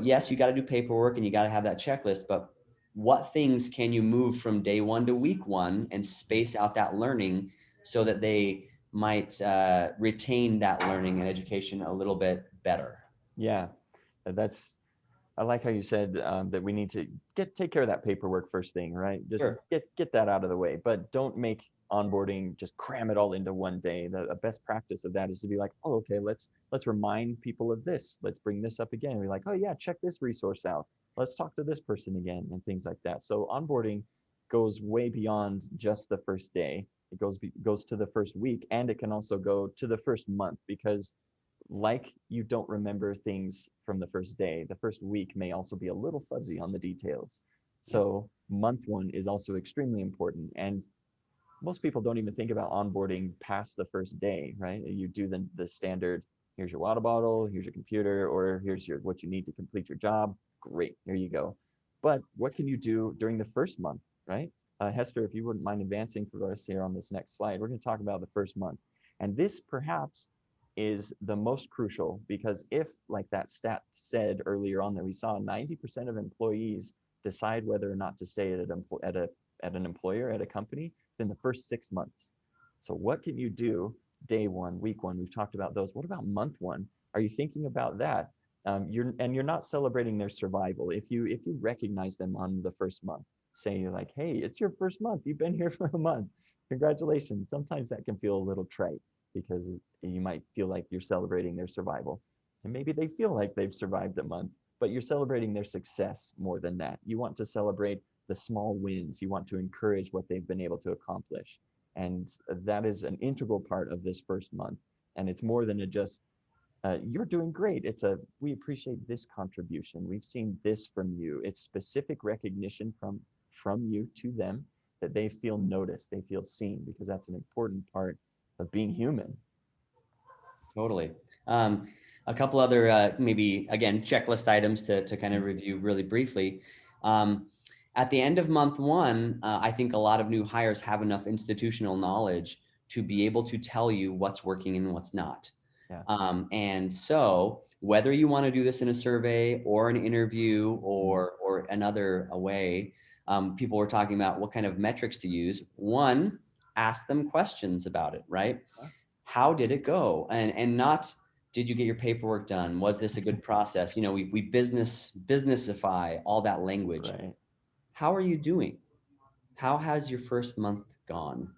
yes, you got to do paperwork and you got to have that checklist, but what things can you move from day one to week one and space out that learning so that they might retain that learning and education a little bit better? yeah. That's I like how you said that we need to take care of that paperwork first thing, right? Just Sure. get that out of the way, but don't make onboarding just cram it all into one day. The best practice of that is to be like, oh, okay, let's remind people of this. Let's bring this up again. We're like, oh yeah, check this resource out. Let's talk to this person again, and things like that. So onboarding goes way beyond just the first day. It goes to the first week, and it can also go to the first month, because like you don't remember things from the first day, the first week may also be a little fuzzy on the details. Yeah. So month one is also extremely important. And most people don't even think about onboarding past the first day, right? You do the standard, here's your water bottle, here's your computer, or here's your what you need to complete your job. Great, here you go. But what can you do during the first month, right? Hester, if you wouldn't mind advancing for us here on this next slide, we're going to talk about the first month. And this perhaps is the most crucial, because if, like that stat said earlier on that we saw, 90% of employees decide whether or not to stay at an employer, at a company, in the first 6 months. So what can you do day one, week one? We've talked about those. What about month one? Are you thinking about that? You're not celebrating their survival. If you recognize them on the first month, say you're like, hey, it's your first month. You've been here for a month. Congratulations. Sometimes that can feel a little trite, because you might feel like you're celebrating their survival. And maybe they feel like they've survived a month, but you're celebrating their success more than that. You want to celebrate the small wins. You want to encourage what they've been able to accomplish. And that is an integral part of this first month. And it's more than you're doing great. We appreciate this contribution. We've seen this from you. It's specific recognition from you to them, that they feel noticed, they feel seen, because that's an important part of being human. Totally. A couple other maybe again checklist items to kind of review really briefly. At the end of month one, I think a lot of new hires have enough institutional knowledge to be able to tell you what's working and what's not. Yeah. And so whether you want to do this in a survey or an interview or another way, people were talking about what kind of metrics to use. One, ask them questions about it, right? How did it go? And not, did you get your paperwork done? Was this a good process? We businessify all that language. Right. How are you doing? How has your first month gone?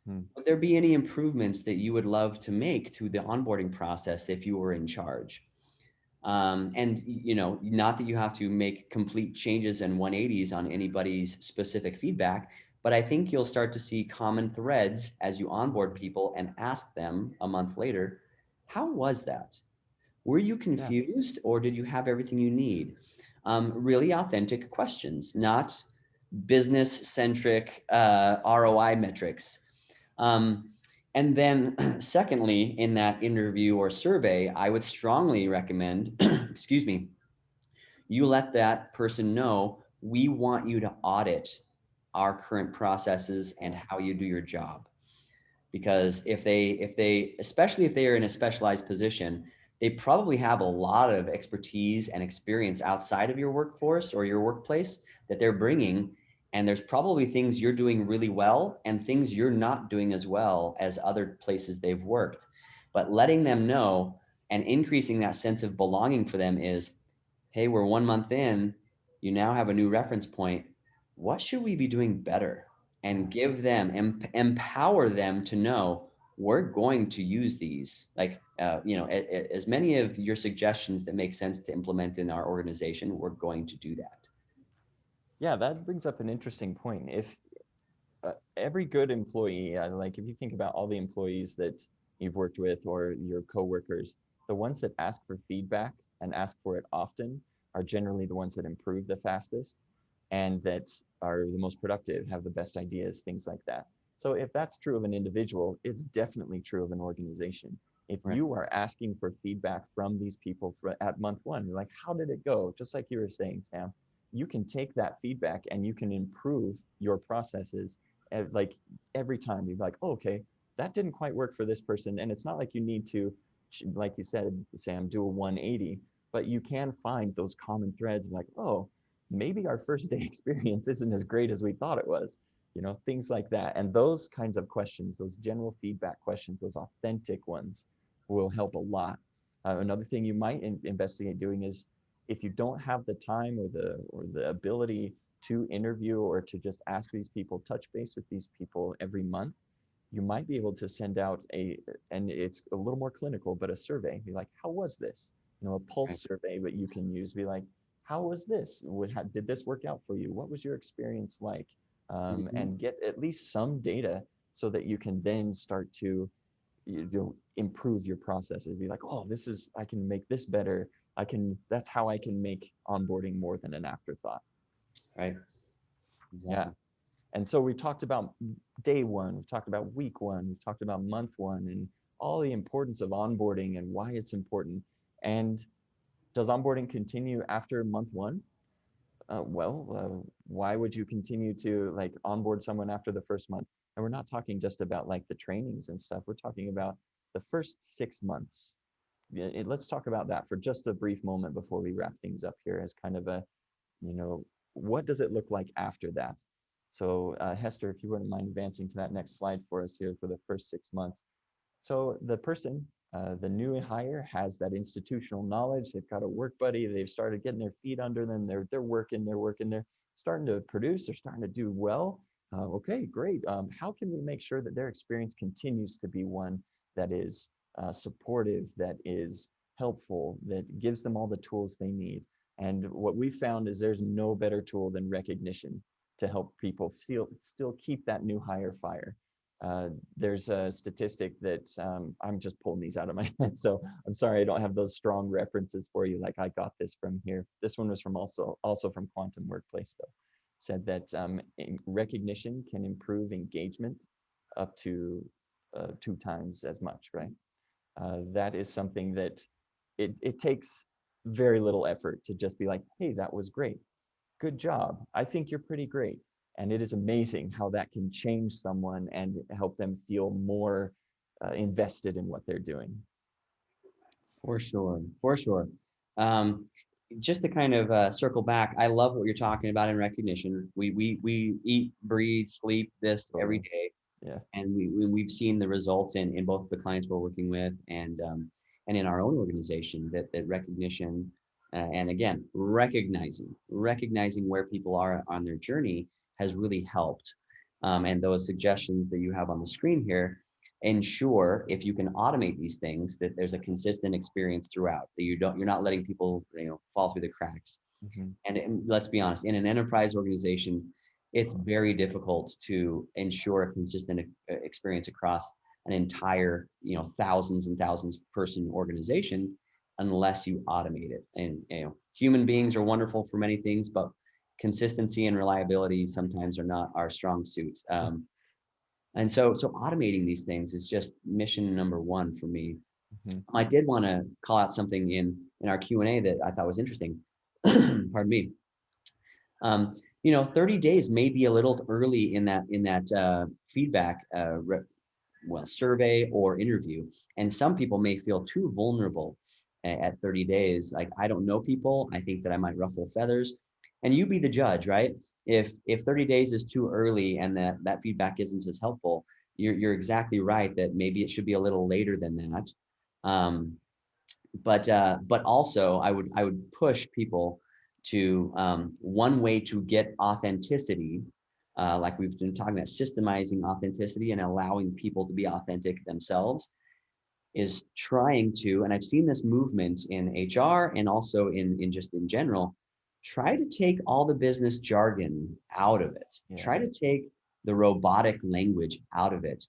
Hmm. Would there be any improvements that you would love to make to the onboarding process if you were in charge? And not that you have to make complete changes and 180s on anybody's specific feedback, but I think you'll start to see common threads as you onboard people and ask them a month later, how was that? Were you Yeah. confused, or did you have everything you need? Really authentic questions, not business centric ROI metrics. And then secondly, in that interview or survey, I would strongly recommend, excuse me, you let that person know, we want you to audit our current processes and how you do your job. Because if they, especially if they are in a specialized position, they probably have a lot of expertise and experience outside of your workforce or your workplace that they're bringing. And there's probably things you're doing really well and things you're not doing as well as other places they've worked. But letting them know and increasing that sense of belonging for them is, hey, we're 1 month in, you now have a new reference point. What should we be doing better? And give them, empower them to know we're going to use these, like, as many of your suggestions that make sense to implement in our organization, we're going to do that. Yeah, that brings up an interesting point. If every good employee, like if you think about all the employees that you've worked with or your coworkers, the ones that ask for feedback and ask for it often are generally the ones that improve the fastest and that are the most productive, have the best ideas, things like that. So if that's true of an individual, it's definitely true of an organization. If Right. you are asking for feedback from these people at month one, you're like, how did it go? Just like you were saying, Sam, you can take that feedback and you can improve your processes. Like every time you're like, oh, okay, that didn't quite work for this person. And it's not like you need to, like you said, Sam, do a 180, but you can find those common threads like, oh, maybe our first day experience isn't as great as we thought it was, things like that. And those kinds of questions, those general feedback questions, those authentic ones will help a lot. Another thing you might investigate doing is if you don't have the time or the ability to interview or to just ask these people, touch base with these people every month, you might be able to send out and it's a little more clinical, but a survey. Be like, how was this? A pulse survey, but you can use. Be like, how was this? Did this work out for you? What was your experience like? And get at least some data so that you can then start to improve your processes. Be like, oh, I can make this better. That's how I can make onboarding more than an afterthought. Right. Yeah. Exactly. And so we talked about day one, we've talked about week one, we've talked about month one, and all the importance of onboarding and why it's important. And does onboarding continue after month one? Why would you continue to like onboard someone after the first month? And we're not talking just about like the trainings and stuff. We're talking about the first 6 months. Let's talk about that for just a brief moment before we wrap things up here as kind of you know, what does it look like after that? So Hester, if you wouldn't mind advancing to that next slide for us here for the first 6 months. So the person, the new hire has that institutional knowledge. They've got a work buddy. They've started getting their feet under them. They're working. They're starting to produce. They're starting to do well. Okay, great. How can we make sure that their experience continues to be one that is supportive, that is helpful, that gives them all the tools they need? And what we found is there's no better tool than recognition to help people still keep that new hire fire. There's a statistic that I'm just pulling these out of my head, so I'm sorry I don't have those strong references for you. Like I got this from here. This one was from also from Quantum Workplace though. Said that recognition can improve engagement up to 2 times as much. Right. That is something that it takes very little effort to just be like, hey, that was great. Good job. I think you're pretty great. And it is amazing how that can change someone and help them feel more invested in what they're doing. For sure. For sure. Um, just to kind of circle back, I love what you're talking about in recognition. We eat, breathe, sleep this every Totally. day, Yeah. and we've seen the results in both the clients we're working with and in our own organization that recognition and again recognizing where people are on their journey has really helped. And those suggestions that you have on the screen here ensure, if you can automate these things, that there's a consistent experience throughout, that you're not letting people fall through the cracks. Mm-hmm. And let's be honest, in an enterprise organization, it's very difficult to ensure a consistent experience across an entire, thousands and thousands person organization unless you automate it. And human beings are wonderful for many things, but consistency and reliability sometimes are not our strong suits. And so automating these things is just mission number one for me. Mm-hmm. I did want to call out something in our Q&A that I thought was interesting. Pardon me. 30 days may be a little early in that feedback survey or interview, and some people may feel too vulnerable at 30 days. Like, I don't know people. I think that I might ruffle feathers, and you be the judge, right? If 30 days is too early and that feedback isn't as helpful, you're exactly right that maybe it should be a little later than that. But also I would push people to one way to get authenticity like we've been talking about, systemizing authenticity and allowing people to be authentic themselves, is trying to, and I've seen this movement in HR and also in just in general, try to take all the business jargon out of it. Yeah. Try to take the robotic language out of it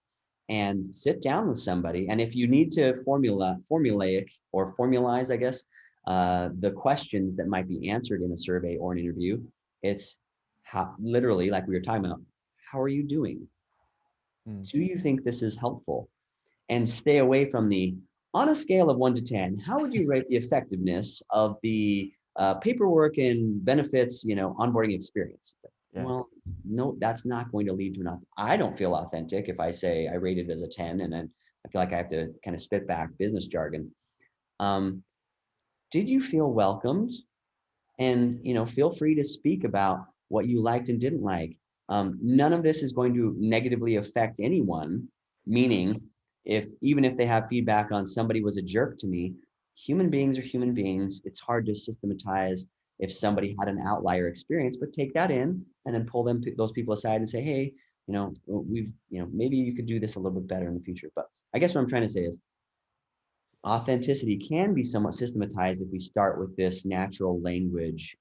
and sit down with somebody. And if you need to formulaic or formalize, I guess, the questions that might be answered in a survey or an interview, it's how, literally, like we were talking about, how are you doing? Mm. Do you think this is helpful? And stay away from the, on a scale of 1 to 10, how would you rate the effectiveness of the paperwork and benefits, onboarding experience? Yeah. Well, no, that's not going to lead to enough. I don't feel authentic if I say I rate it as a 10 and then I feel like I have to kind of spit back business jargon. Did you feel welcomed? And feel free to speak about what you liked and didn't like. None of this is going to negatively affect anyone, meaning even if they have feedback on somebody was a jerk to me, human beings are human beings. It's hard to systematize if somebody had an outlier experience, but take that in and then pull those people aside and say, hey, maybe you could do this a little bit better in the future. But I guess what I'm trying to say is authenticity can be somewhat systematized if we start with this natural language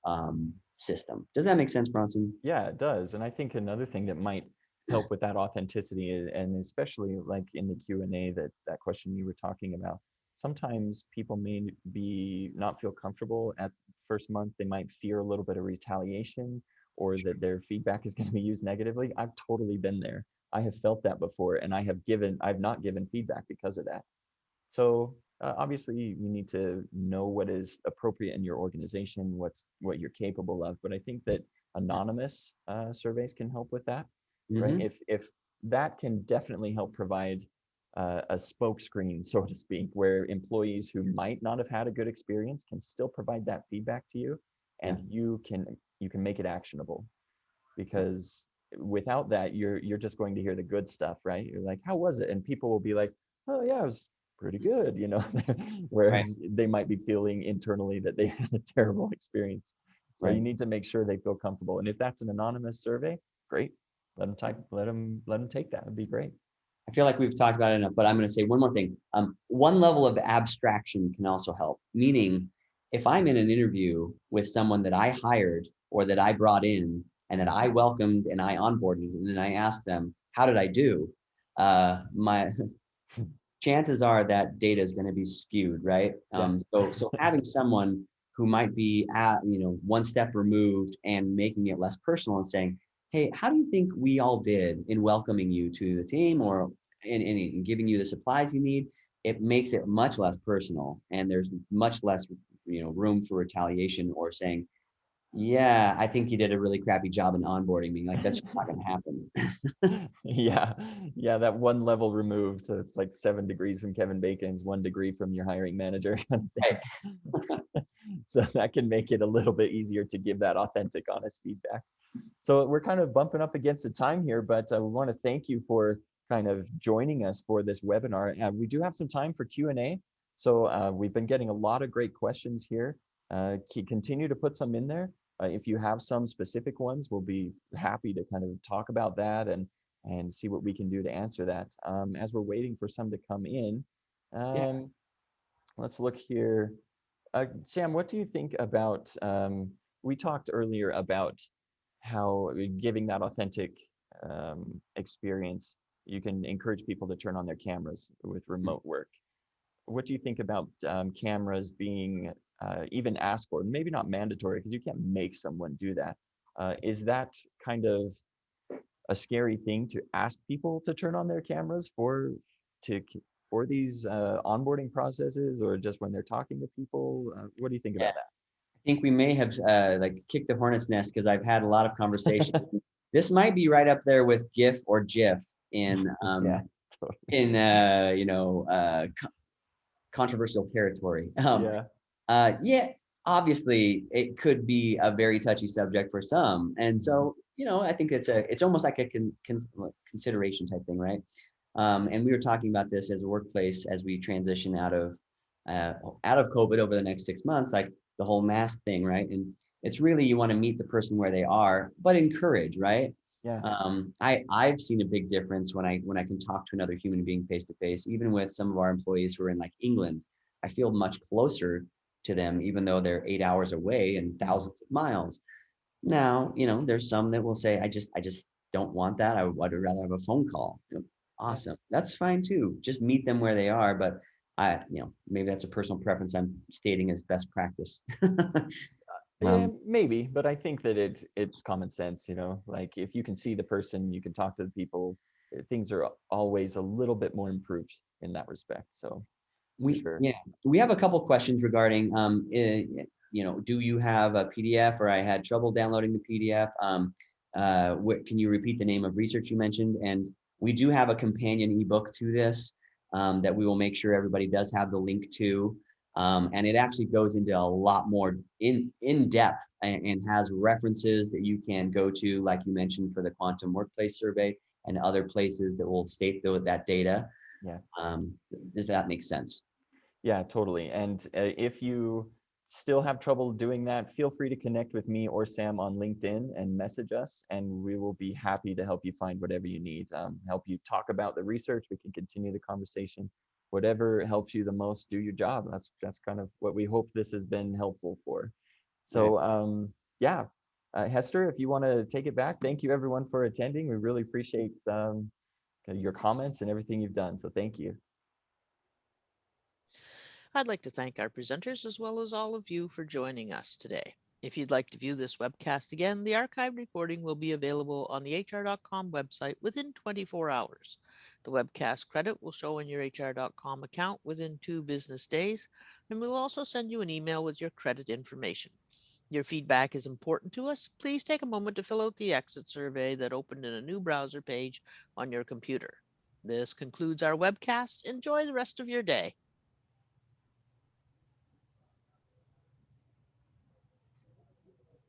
system. Does that make sense, Bronson? Yeah, it does. And I think another thing that might help with that authenticity, and especially like in the Q&A, that question you were talking about, sometimes people may be not feel comfortable at first month. They might fear a little bit of retaliation or that their feedback is going to be used negatively. I've totally been there. I have felt that before, and I've not given feedback because of that. So obviously you need to know what is appropriate in your organization, what you're capable of. But I think that anonymous surveys can help with that, right? Mm-hmm. If that can definitely help provide a smokescreen, so to speak, where employees who might not have had a good experience can still provide that feedback to you, and Yeah. you can make it actionable. Because without that, you're just going to hear the good stuff, right? You're like, how was it? And people will be like, oh yeah, it was pretty good, Right. whereas they might be feeling internally that they had a terrible experience. So you Right. need to make sure they feel comfortable. And if that's an anonymous survey, great. Let them take that. It'd be great. I feel like we've talked about it enough, but I'm going to say one more thing. One level of abstraction can also help. Meaning, if I'm in an interview with someone that I hired or that I brought in and that I welcomed and I onboarded, and then I asked them, "How did I do?" My chances are that data is going to be skewed, right? Yeah. So having someone who might be at one step removed and making it less personal and saying, hey, how do you think we all did in welcoming you to the team or in giving you the supplies you need? It makes it much less personal, and there's much less room for retaliation or saying, yeah, I think you did a really crappy job in onboarding me. Like that's just not going to happen. Yeah, yeah, that one level removed. So it's like 7 degrees from Kevin Bacon's 1 degree from your hiring manager. Right. So that can make it a little bit easier to give that authentic, honest feedback. So we're kind of bumping up against the time here, but we want to thank you for kind of joining us for this webinar. We do have some time for Q&A. So we've been getting a lot of great questions here. Continue to put some in there. If you have some specific ones, we'll be happy to kind of talk about that and see what we can do to answer that. As we're waiting for some to come in, Yeah. let's look here. Sam, what do you think about, we talked earlier about how giving that authentic experience, you can encourage people to turn on their cameras with remote work. What do you think about cameras being even asked for? Maybe not mandatory because you can't make someone do that. Is that kind of a scary thing to ask people to turn on their cameras to for these onboarding processes, or just when they're talking to people? What do you think Yeah. about I think we may have like kicked the hornet's nest because I've had a lot of conversations. that? This might be right up there with GIF or GIF in Yeah, totally. in controversial territory. Yeah, Yeah, obviously it could be a very touchy subject for some, and so I think it's almost like a consideration type thing, right? And we were talking about this as a workplace as we transition out of COVID over the next 6 months, like the whole mask thing, right? And it's really you want to meet the person where they are, but encourage, right? Yeah. I've seen a big difference when I can talk to another human being face to face, even with some of our employees who are in like England. I feel much closer to them, even though they're 8 hours away and thousands of miles. Now, there's some that will say, I just don't want that. I'd rather have a phone call. Yeah. Awesome. That's fine too. Just meet them where they are. But maybe that's a personal preference I'm stating as best practice. Yeah, um, maybe, but I think that it's common sense, like if you can see the person, you can talk to the people, things are always a little bit more improved in that respect. So for we sure. yeah, we have a couple questions regarding do you have a PDF, or I had trouble downloading the PDF. Can you repeat the name of research you mentioned? And we do have a companion ebook to this, that we will make sure everybody does have the link to. And it actually goes into a lot more in depth, and has references that you can go to, like you mentioned, for the quantum workplace survey and other places that will state that data. Yeah. Um, does that make sense? Yeah, totally. And if you still have trouble doing that, feel free to connect with me or Sam on LinkedIn and message us, and we will be happy to help you find whatever you need. Help you talk about the research. We can continue the conversation. Whatever helps you the most, do your job. That's kind of what we hope this has been helpful for. Yeah. So yeah, Hester, if you want to take it back, thank you everyone for attending. We really appreciate your comments and everything you've done. So thank you. I'd like to thank our presenters as well as all of you for joining us today. If you'd like to view this webcast again, the archived recording will be available on the HR.com website within 24 hours. The webcast credit will show in your HR.com account within 2 business days, and we'll also send you an email with your credit information. Your feedback is important to us. Please take a moment to fill out the exit survey that opened in a new browser page on your computer. This concludes our webcast. Enjoy the rest of your day.